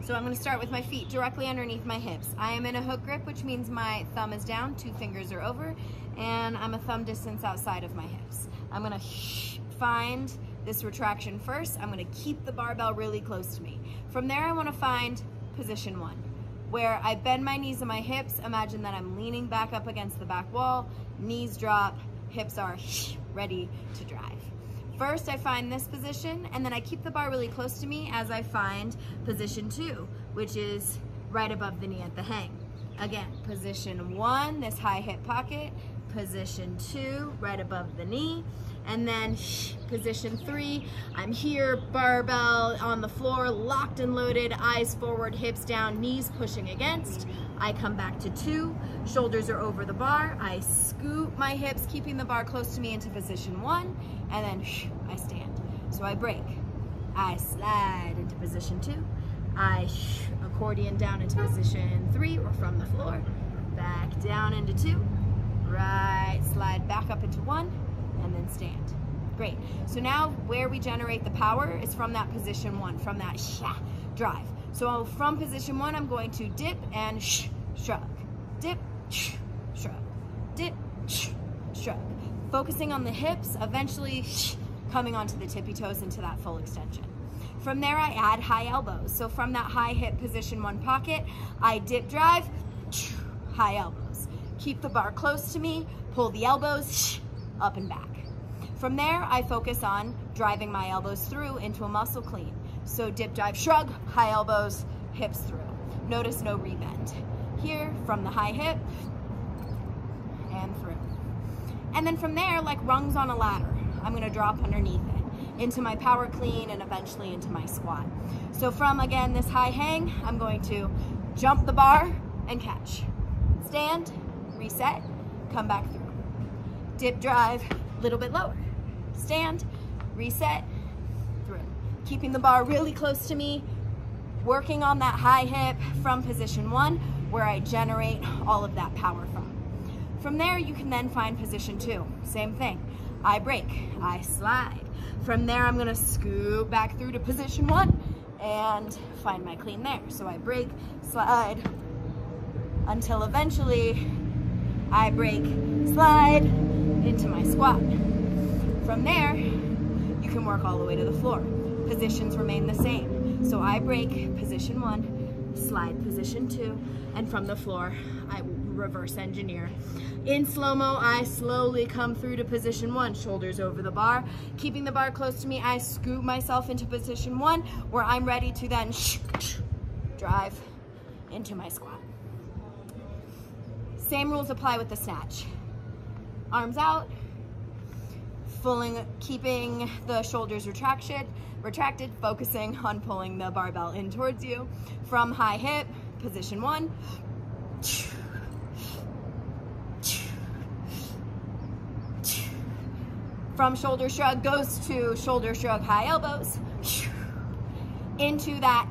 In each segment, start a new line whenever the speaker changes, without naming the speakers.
So I'm gonna start with my feet directly underneath my hips. I am in a hook grip, which means my thumb is down, 2 fingers are over, and I'm a thumb distance outside of my hips. I'm gonna find this retraction first. I'm gonna keep the barbell really close to me. From there, I wanna find position 1, where I bend my knees and my hips. Imagine that I'm leaning back up against the back wall, knees drop, hips are ready to drive. First, I find this position, and then I keep the bar really close to me as I find position 2, which is right above the knee at the hang. Again, position 1, this high hip pocket, position 2, right above the knee, and then position 3, I'm here, barbell on the floor, locked and loaded, eyes forward, hips down, knees pushing against. I come back to 2, shoulders are over the bar, I scoop my hips, keeping the bar close to me into position 1, and then I stand. So I break, I slide into position 2, I accordion down into position 3, or from the floor, back down into 2, right, slide back up into 1, and then stand. Great. So now where we generate the power is from that position 1, from that drive. So from position 1, I'm going to dip and shrug, dip, shrug, dip, shrug. Focusing on the hips, eventually coming onto the tippy toes into that full extension. From there, I add high elbows. So from that high hip position 1 pocket, I dip drive, high elbows. Keep the bar close to me, pull the elbows up and back. From there, I focus on driving my elbows through into a muscle clean. So dip, drive, shrug, high elbows, hips through. Notice no rebend. Here, from the high hip, and through. And then from there, like rungs on a ladder, I'm gonna drop underneath it, into my power clean, and eventually into my squat. So from, again, this high hang, I'm going to jump the bar and catch. Stand, reset, come back through. Dip, drive, a little bit lower. Stand, reset, through. Keeping the bar really close to me, working on that high hip from position 1, where I generate all of that power from. From there, you can then find position 2. Same thing. I break, I slide. From there, I'm gonna scoop back through to position 1 and find my clean there. So I break, slide, until eventually I break, slide into my squat. From there, you can work all the way to the floor. Positions remain the same. So I break position 1, slide position 2, and from the floor, I reverse engineer. In slow-mo, I slowly come through to position 1, shoulders over the bar. Keeping the bar close to me, I scoop myself into position 1, where I'm ready to then drive into my squat. Same rules apply with the snatch. Arms out, keeping the shoulders retracted, focusing on pulling the barbell in towards you. From high hip, position 1, from shoulder shrug goes to shoulder shrug, high elbows, into that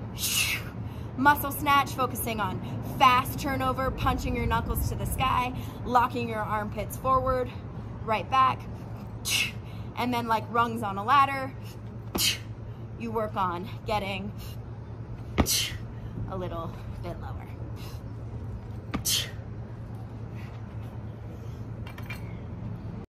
muscle snatch, focusing on fast turnover, punching your knuckles to the sky, locking your armpits forward, right back, and then like rungs on a ladder, you work on getting a little bit lower.